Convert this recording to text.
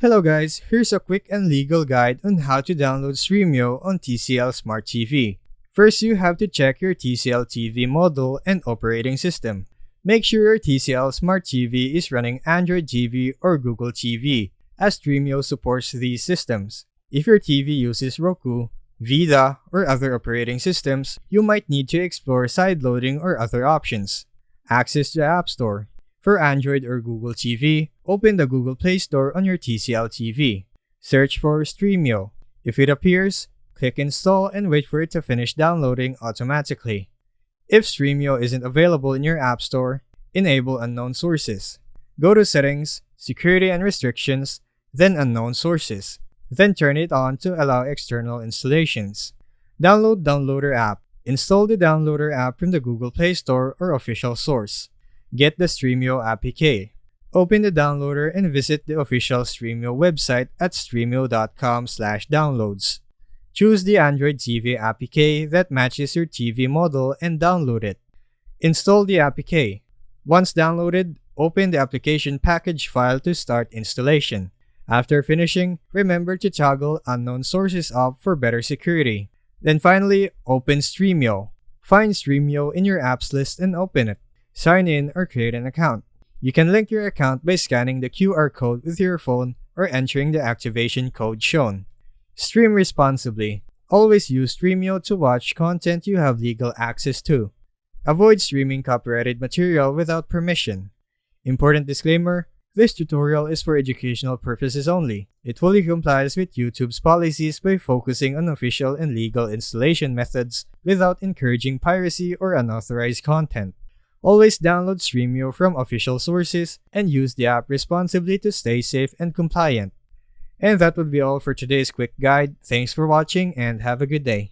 Hello guys, here's a quick and legal guide on how to download Stremio on TCL Smart TV. First, you have to check your TCL TV model and operating system. Make sure your TCL Smart TV is running Android TV or Google TV, as Stremio supports these systems. If your TV uses Roku, Vida, or other operating systems, you might need to explore sideloading or other options. Access the App Store. For Android or Google TV, open the Google Play Store on your TCL TV. Search for Stremio. If it appears, click Install and wait for it to finish downloading automatically. If Stremio isn't available in your App Store, enable Unknown Sources. Go to Settings, Security and Restrictions, then Unknown Sources. Then turn it on to allow external installations. Download Downloader app. Install the Downloader app from the Google Play Store or official source. Get the Stremio APK. Open the downloader and visit the official Stremio website at stremio.com/downloads. Choose the Android TV APK that matches your TV model and download it. Install the APK. Once downloaded, open the application package file to start installation. After finishing, remember to toggle Unknown Sources off for better security. Then finally, open Stremio. Find Stremio in your apps list and open it. Sign in or create an account. You can link your account by scanning the QR code with your phone or entering the activation code shown. Stream responsibly. Always use Stremio to watch content you have legal access to. Avoid streaming copyrighted material without permission. Important disclaimer: this tutorial is for educational purposes only. It fully complies with YouTube's policies by focusing on official and legal installation methods without encouraging piracy or unauthorized content. Always download Stremio from official sources and use the app responsibly to stay safe and compliant. And that would be all for today's quick guide. Thanks for watching and have a good day.